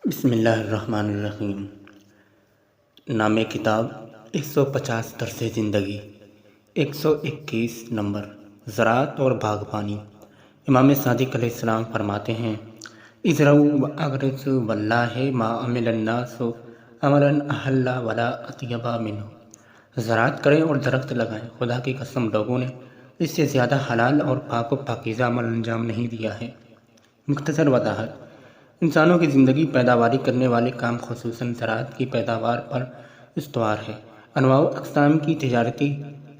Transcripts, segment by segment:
بسم اللہ الرحمن الرحیم۔ نام کتاب 150 درس زندگی 121 نمبر زراعت اور باغبانی۔ امام صادق علیہ السلام فرماتے ہیں ازرعوا واغرسوا واللہ ما عمل الناس عملا احل ولا اطیب منہ۔ زراعت کریں اور درخت لگائیں، خدا کی قسم لوگوں نے اس سے زیادہ حلال اور پاک و پاکیزہ عمل انجام نہیں دیا ہے۔ مختصر وضاحت: انسانوں کی زندگی پیداواری کرنے والے کام خصوصاً زراعت کی پیداوار پر استوار ہے۔ انواع و اقسام کی تجارتی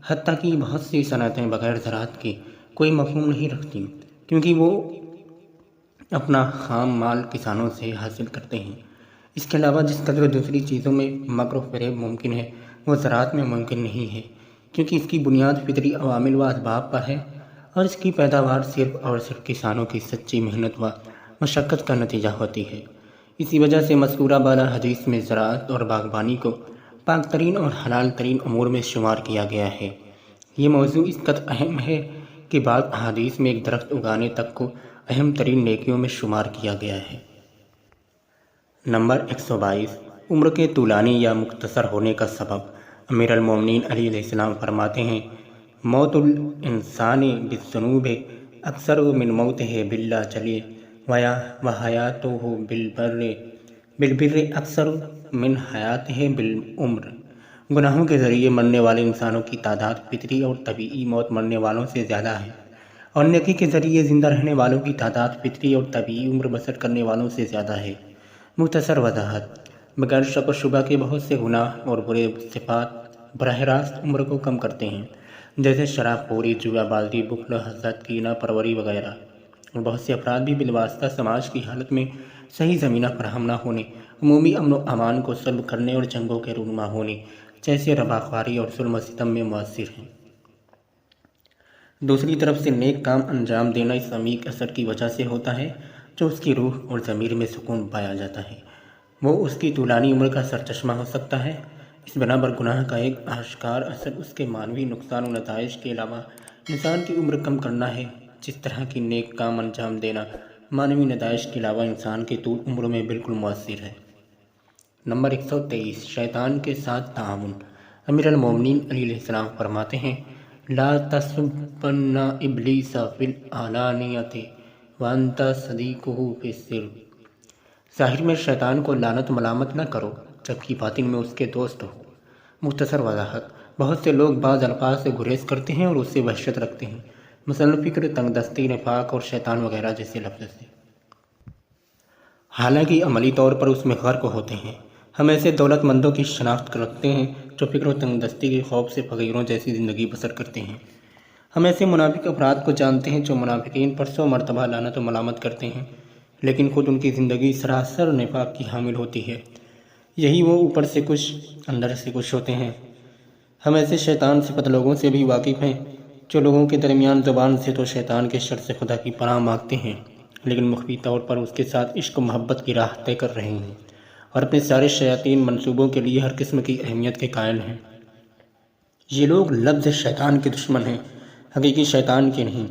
حتیٰ کہ بہت سی صنعتیں بغیر زراعت کے کوئی مفہوم نہیں رکھتی، کیونکہ وہ اپنا خام مال کسانوں سے حاصل کرتے ہیں۔ اس کے علاوہ جس قدر دوسری چیزوں میں مکر و فریب ممکن ہے وہ زراعت میں ممکن نہیں ہے، کیونکہ اس کی بنیاد فطری عوامل و اسباب پر ہے اور اس کی پیداوار صرف اور صرف کسانوں کی سچی محنت و مشقت کا نتیجہ ہوتی ہے۔ اسی وجہ سے مذکورہ بالا حدیث میں زراعت اور باغبانی کو پاک ترین اور حلال ترین امور میں شمار کیا گیا ہے۔ یہ موضوع اس قدر اہم ہے کہ بعض احادیث میں ایک درخت اگانے تک کو اہم ترین نیکیوں میں شمار کیا گیا ہے۔ نمبر 122 عمر کے طولانی یا مختصر ہونے کا سبب۔ امیر المومنین علی علیہ السلام فرماتے ہیں موت الانسان بالذنوب اکثر من موتہ بالعجل وحیاتہ بالبر اکثر من حیاتہ بالعمر۔ گناہوں کے ذریعے مرنے والے انسانوں کی تعداد فطری اور طبیعی موت مرنے والوں سے زیادہ ہے، اور نیکی کے ذریعے زندہ رہنے والوں کی تعداد فطری اور طبیعی عمر بسر کرنے والوں سے زیادہ ہے۔ مختصر وضاحت: بغیر شک و شبہ کے بہت سے گناہ اور برے صفات براہ راست عمر کو کم کرتے ہیں، جیسے شراب خوری، جوا بازی، بخل، حسد، کینہ پروری وغیرہ، اور بہت سے افراد بھی بالواسطہ سماج کی حالت میں صحیح زمینہ فراہم نہ ہونے، عمومی امن و امان کو سلب کرنے اور جنگوں کے رونما ہونے جیسے رباخواری اور ظلم و ستم میں مؤثر ہیں۔ دوسری طرف سے نیک کام انجام دینا اس عمیق اثر کی وجہ سے ہوتا ہے جو اس کی روح اور ضمیر میں سکون پایا جاتا ہے، وہ اس کی طولانی عمر کا سرچشمہ ہو سکتا ہے۔ اس بنا پر گناہ کا ایک آشکار اثر اس کے معنوی نقصان و نتائج کے علاوہ انسان کی عمر کم کرنا ہے، جس طرح کی نیک کام انجام دینا معنوی نتائج کے علاوہ انسان کی طول عمر میں بالکل مؤثر ہے۔ نمبر 123 شیطان کے ساتھ تعاون۔ امیر المومنین علی علیہ السلام فرماتے ہیں لا تسبن ابلیس فی العلانیۃ وانت صدیقہ فی السر۔ ظاہر میں شیطان کو لعنت ملامت نہ کرو جبکہ باطن میں اس کے دوست ہو۔ مختصر وضاحت: بہت سے لوگ بعض الفاظ سے گریز کرتے ہیں اور اس سے وحشت رکھتے ہیں، مثلاً فکر، تنگ دستی، نفاق اور شیطان وغیرہ جیسے لفظ سے، حالانکہ عملی طور پر اس میں غرق ہوتے ہیں۔ ہم ایسے دولت مندوں کی شناخت رکھتے ہیں جو فکر و تنگ دستی کے خوف سے فقیروں جیسی زندگی بسر کرتے ہیں۔ ہم ایسے منافق افراد کو جانتے ہیں جو منافقین پر 100 مرتبہ لعنت و ملامت کرتے ہیں، لیکن خود ان کی زندگی سراسر نفاق کی حامل ہوتی ہے۔ یہی وہ اوپر سے کچھ اندر سے کچھ ہوتے ہیں۔ ہم ایسے شیطان صفت لوگوں سے بھی واقف ہیں جو لوگوں کے درمیان زبان سے تو شیطان کے شر سے خدا کی پناہ مانگتے ہیں، لیکن مخفی طور پر اس کے ساتھ عشق و محبت کی راہ طے کر رہے ہیں اور اپنے سارے شیاطین منصوبوں کے لیے ہر قسم کی اہمیت کے قائل ہیں۔ یہ لوگ لفظ شیطان کے دشمن ہیں، حقیقی شیطان کے نہیں۔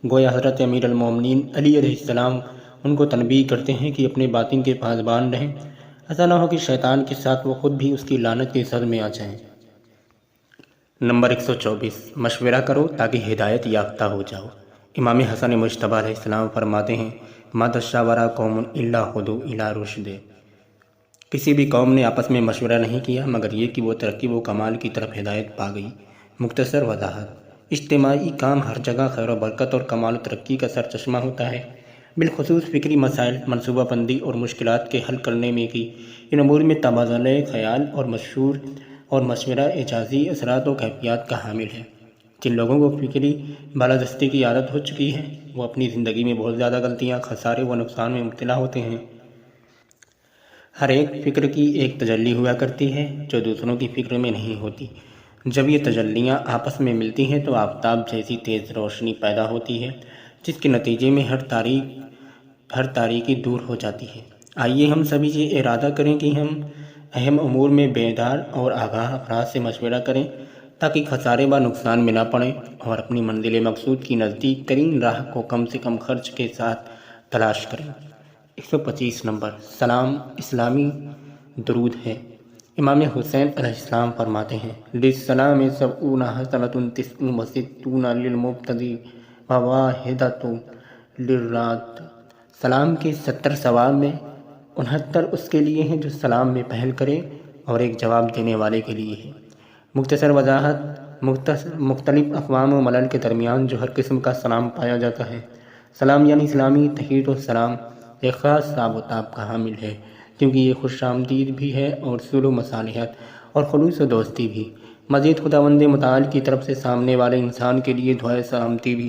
گویا حضرت امیر المومنین علی علیہ السلام ان کو تنبیہ کرتے ہیں کہ اپنے باطن کے پاسبان رہیں، ایسا نہ ہو کہ شیطان کے ساتھ وہ خود بھی اس کی لعنت کی زد میں آ جائیں۔ نمبر 124 مشورہ کرو تاکہ ہدایت یافتہ ہو جاؤ۔ امام حسن مجتبیٰ علیہ السلام فرماتے ہیں ما تشاور قوم الا ہدوا الی رشد۔ کسی بھی قوم نے آپس میں مشورہ نہیں کیا مگر یہ کہ وہ ترقی و کمال کی طرف ہدایت پا گئی۔ مختصر وضاحت: اجتماعی کام ہر جگہ خیر و برکت اور کمال و ترقی کا سرچشمہ ہوتا ہے، بالخصوص فکری مسائل، منصوبہ بندی اور مشکلات کے حل کرنے میں کہ ان امور میں تبادلہ خیال اور مشورہ اعجازی اثرات و کیفیات کا حامل ہے۔ جن لوگوں کو فکری بالادستی کی عادت ہو چکی ہے وہ اپنی زندگی میں بہت زیادہ غلطیاں، خسارے و نقصان میں مبتلا ہوتے ہیں۔ ہر ایک فکر کی ایک تجلی ہوا کرتی ہے جو دوسروں کی فکر میں نہیں ہوتی۔ جب یہ تجلیاں آپس میں ملتی ہیں تو آفتاب جیسی تیز روشنی پیدا ہوتی ہے جس کے نتیجے میں ہر تاریکی دور ہو جاتی ہے۔ آئیے ہم سبھی یہ ارادہ کریں کہ ہم اہم امور میں بیدار اور آگاہ افراد سے مشورہ کریں تاکہ خسارے و نقصان میں نہ پڑیں اور اپنی منزل مقصود کی نزدیک ترین راہ کو کم سے کم خرچ کے ساتھ تلاش کریں۔ 125 نمبر سلام اسلامی درود ہے۔ امام حسین علیہ السلام فرماتے ہیں للسلام سبعون حسنۃ تسع وستون للمبتدی وواحدۃ للراد۔ سلام کے 70 ثواب میں 69 اس کے لیے ہیں جو سلام میں پہل کرے اور ایک جواب دینے والے کے لیے ہے۔ مختصر وضاحت، مختلف اقوام و ملل کے درمیان جو ہر قسم کا سلام پایا جاتا ہے، سلام یعنی اسلامی تحیت و سلام ایک خاص صاب و تاب کا حامل ہے، کیونکہ یہ خوش آمدید بھی ہے اور صلح و مصالحت اور خلوص و دوستی بھی۔ مزید خداوند متعال کی طرف سے سامنے والے انسان کے لیے دعائے سلامتی بھی۔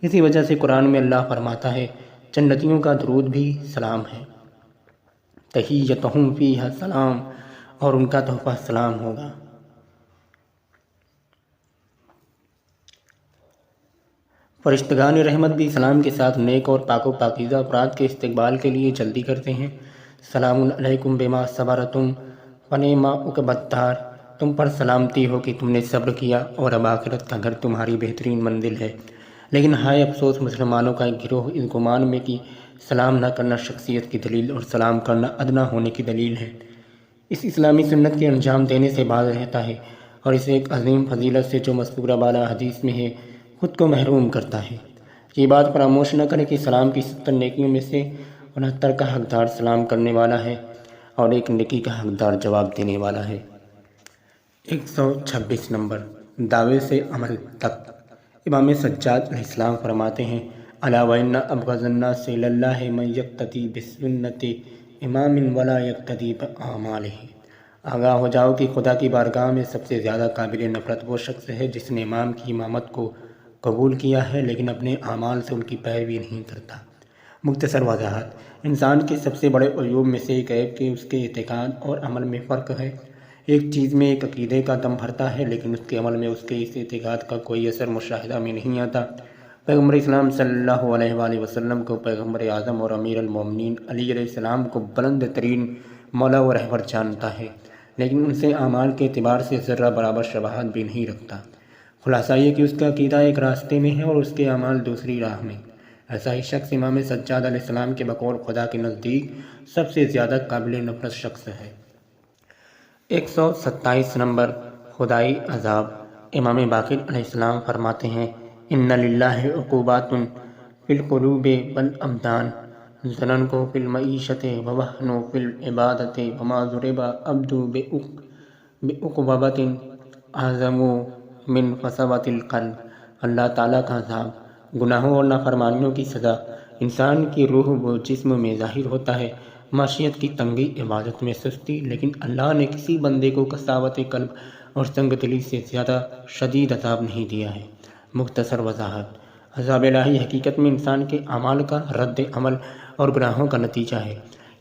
اسی وجہ سے قرآن میں اللہ فرماتا ہے جنتیوں کا درود بھی سلام ہے، تحیتہم فیہا سلام، اور ان کا تحفہ سلام ہوگا۔ فرشتگان رحمت بھی سلام کے ساتھ نیک اور پاک و پاکیزہ افراد کے استقبال کے لیے جلدی کرتے ہیں۔ سلام علیکم بما صبرتم فنعم عقبی الدار، تم پر سلامتی ہو کہ تم نے صبر کیا اور اب آخرت کا گھر تمہاری بہترین منزل ہے۔ لیکن ہائے افسوس مسلمانوں کا ایک گروہ اس گمان میں کہ سلام نہ کرنا شخصیت کی دلیل اور سلام کرنا ادنا ہونے کی دلیل ہے، اس اسلامی سنت کے انجام دینے سے باز رہتا ہے اور اسے ایک عظیم فضیلت سے جو مذکورہ بالا حدیث میں ہے خود کو محروم کرتا ہے۔ یہ بات فراموش نہ کرے کہ سلام کی 70 نیکیوں میں سے 69 کا حقدار سلام کرنے والا ہے اور ایک نیکی کا حقدار جواب دینے والا ہے۔ 126 نمبر دعوے سے عمل تک۔ امام سجاد علیہ السلام فرماتے ہیں الا وان ابغض الناس الی اللہ من یقتدی بسنت امام ولا یقتدی باعمالہ۔ آگاہ ہو جاؤ کہ خدا کی بارگاہ میں سب سے زیادہ قابل نفرت وہ شخص ہے جس نے امام کی امامت کو قبول کیا ہے لیکن اپنے اعمال سے ان کی پیروی نہیں کرتا۔ مختصر وضاحت، انسان کے سب سے بڑے عیوب میں سے ایک عیب کہ اس کے اعتقاد اور عمل میں فرق ہے۔ ایک چیز میں ایک عقیدے کا دم بھرتا ہے لیکن اس کے عمل میں اس کے اس اعتقاد کا کوئی اثر مشاہدہ میں نہیں آتا۔ پیغمبر اسلام صلی اللہ علیہ وآلہ وسلم کو پیغمبر اعظم اور امیر المومنین علی علیہ السلام کو بلند ترین مولا و رہبر جانتا ہے، لیکن ان سے اعمال کے اعتبار سے ذرہ برابر شباہت بھی نہیں رکھتا۔ خلاصہ یہ کہ اس کا عقیدہ ایک راستے میں ہے اور اس کے اعمال دوسری راہ میں۔ ایسا ہی شخص امام سجاد علیہ السلام کے بقول خدا کے نزدیک سب سے زیادہ قابل نفرت شخص ہے۔ 127 نمبر خدائی عذاب۔ امام باقر علیہ السلام فرماتے ہیں ان للہ عقوبات فی القلوب والابدان، ظنن کو فی المعیشت ووہن فی العبادت وما ضرب عبد بعقوبۃ اعظم من فسوۃ القلب۔ اللہ تعالیٰ کا عذاب، گناہوں اور نافرمانیوں کی سزا انسان کی روح و جسم میں ظاہر ہوتا ہے۔ معاشیت کی تنگی، عبادت میں سستی، لیکن اللہ نے کسی بندے کو قساوت قلب اور تنگ دلی سے زیادہ شدید عذاب نہیں دیا ہے۔ مختصر وضاحت، عذاب الہی حقیقت میں انسان کے اعمال کا رد عمل اور گناہوں کا نتیجہ ہے۔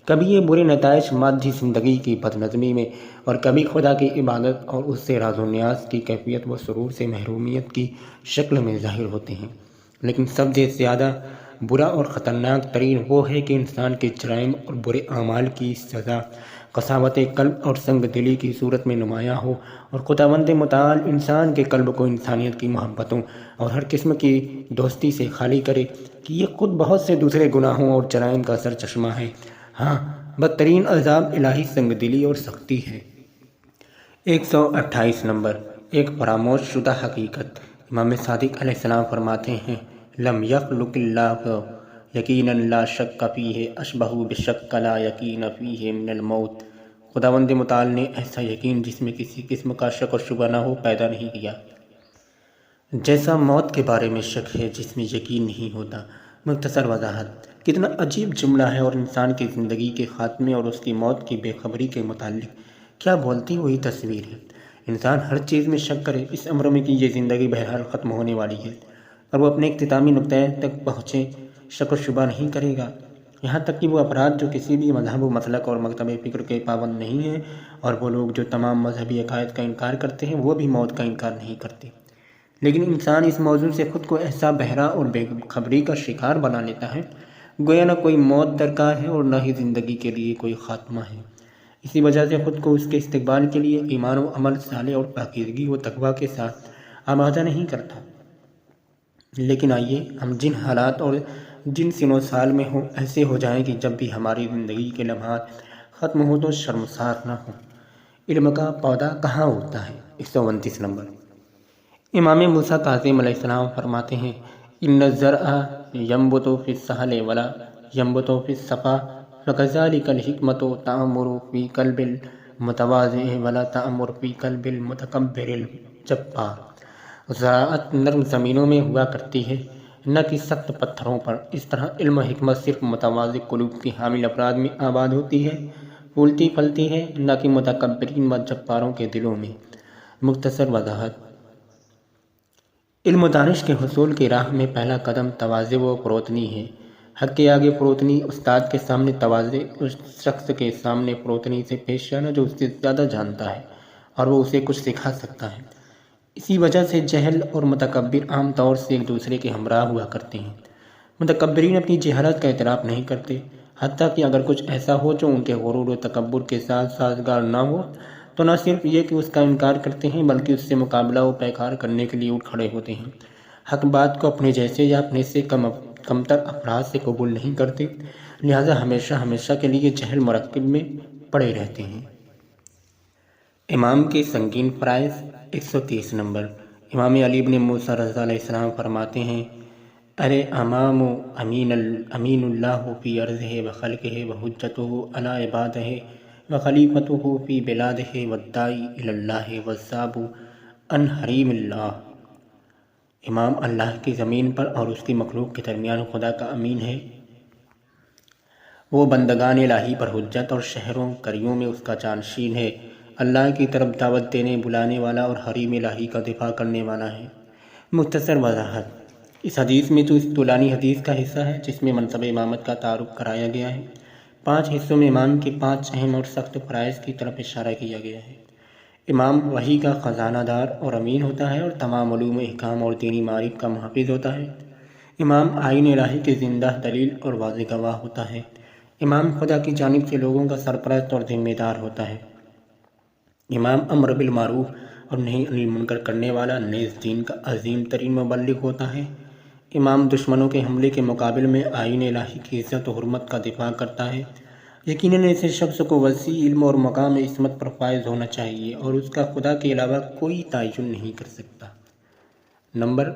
کبھی یہ برے نتائج مادی زندگی کی بدنظمی میں اور کبھی خدا کی عبادت اور اس سے راز و نیاز کی کیفیت و سرور سے محرومیت کی شکل میں ظاہر ہوتے ہیں۔ لیکن سب سے زیادہ برا اور خطرناک ترین وہ ہے کہ انسان کے جرائم اور برے اعمال کی سزا قساوت قلب اور سنگ دلی کی صورت میں نمایاں ہو اور خداوند متعال انسان کے قلب کو انسانیت کی محبتوں اور ہر قسم کی دوستی سے خالی کرے کہ یہ خود بہت سے دوسرے گناہوں اور جرائم کا سرچشمہ ہے۔ ہاں، بدترین عذاب الہی سنگ دلی اور سختی ہے۔ 128 نمبر ایک فراموش شدہ حقیقت۔ امام صادق علیہ السلام فرماتے ہیں لم یخلق اللہ یقینا لا شک فیہ اشبہ بشک لا یقین فیہ من الموت۔ خداوند متعال نے ایسا یقین جس میں کسی قسم کا شک اور شبہ نہ ہو پیدا نہیں کیا، جیسا موت کے بارے میں شک ہے جس میں یقین نہیں ہوتا۔ مختصر وضاحت، کتنا عجیب جملہ ہے اور انسان کی زندگی کے خاتمے اور اس کی موت کی بے خبری کے متعلق کیا بولتی ہوئی تصویر ہے۔ انسان ہر چیز میں شک کرے اس امر میں کہ یہ زندگی بہرحال ختم ہونے والی ہے اور وہ اپنے اختتامی نقطے تک پہنچے، شک و شبہ نہیں کرے گا۔ یہاں تک کہ وہ افراد جو کسی بھی مذہب و مسلک اور مکتب فکر کے پابند نہیں ہیں اور وہ لوگ جو تمام مذہبی عقائد کا انکار کرتے ہیں وہ بھی موت کا انکار نہیں کرتے، لیکن انسان اس موضوع سے خود کو ایسا بہرا اور بے خبری کا شکار بنا لیتا ہے گویا نہ کوئی موت درکار ہے اور نہ ہی زندگی کے لیے کوئی خاتمہ ہے۔ اسی وجہ سے خود کو اس کے استقبال کے لیے ایمان و عمل صالح اور پاکیزگی و تقویٰ کے ساتھ آمادہ نہیں کرتا۔ لیکن آئیے ہم جن حالات اور جن سنو سال میں ہو ایسے ہو جائیں کہ جب بھی ہماری زندگی کے لمحات ختم ہو تو شرمسار نہ ہو۔ علم کا پودا کہاں ہوتا ہے؟ 129 نمبر۔ امام موسیٰ کاظم علیہ السلام فرماتے ہیں ان الزرع ينبت في السهل ولا ينبت في الصفا فكذلك الحکمت تأمر في قلب المتواضع ولا تأمر في قلب المتکبر الجبار۔ زراعت نرم زمینوں میں ہوا کرتی ہے نہ کہ سخت پتھروں پر، اس طرح علم و حکمت صرف متواضع قلوب کی حامل افراد میں آباد ہوتی ہے، پھولتی پھلتی ہے، نہ کہ متکبرین و جباروں کے دلوں میں۔ مختصر وضاحت: علم و دانش کے حصول کی راہ میں پہلا قدم تواضع و فروتنی ہے۔ حق کے آگے فروتنی، استاد کے سامنے تواضع، اس شخص کے سامنے فروتنی سے پیش آنا جو اس سے زیادہ جانتا ہے اور وہ اسے کچھ سکھا سکتا ہے۔ اسی وجہ سے جہل اور متکبر عام طور سے ایک دوسرے کے ہمراہ ہوا کرتے ہیں۔ متکبرین اپنی جہالت کا اعتراف نہیں کرتے، حتیٰ کہ اگر کچھ ایسا ہو جو ان کے غرور و تکبر کے ساتھ سازگار نہ ہو تو نہ صرف یہ کہ اس کا انکار کرتے ہیں بلکہ اس سے مقابلہ و پیکار کرنے کے لیے اٹھ کھڑے ہوتے ہیں۔ حق بات کو اپنے جیسے یا اپنے سے کمتر افراد سے قبول نہیں کرتے، لہذا ہمیشہ کے لیے جہل مرکب میں پڑے رہتے ہیں۔ امام کے سنگین فرائض 130 نمبر۔ امام علی بن موسیٰ رضی علیہ السلام فرماتے ہیں ارے امام امین اللہ فی ارضہ و خلقہ و حجتہ علی عبادہ و خلیفتہ فی بلادہ والداعی الی اللہ والذاب عن حریم اللہ۔ امام اللہ کی زمین پر اور اس کی مخلوق کے درمیان خدا کا امین ہے، وہ بندگان الہی پر حجت اور شہروں قریوں میں اس کا جانشین ہے، اللہ کی طرف دعوت دینے بلانے والا اور حریم الہی کا دفاع کرنے والا ہے۔ مختصر وضاحت: اس حدیث میں جو اس طولانی حدیث کا حصہ ہے جس میں منصب امامت کا تعارف کرایا گیا ہے، 5 حصوں میں امام کے 5 اہم اور سخت فرائض کی طرف اشارہ کیا گیا ہے۔ امام وحی کا خزانہ دار اور امین ہوتا ہے اور تمام علوم احکام اور دینی معارف کا محافظ ہوتا ہے۔ امام آئین الہی کی زندہ دلیل اور واضح گواہ ہوتا ہے۔ امام خدا کی جانب سے لوگوں کا سرپرست اور ذمہ دار ہوتا ہے۔ امام امر بالمعروف اور نہی عن المنکر کرنے والا نیز دین کا عظیم ترین مبلغ ہوتا ہے۔ امام دشمنوں کے حملے کے مقابل میں آئین الہی کی عزت و حرمت کا دفاع کرتا ہے۔ یقیناً ایسے شخص کو وسیع علم اور مقام عصمت پر فائز ہونا چاہیے اور اس کا خدا کے علاوہ کوئی تعین نہیں کر سکتا۔ نمبر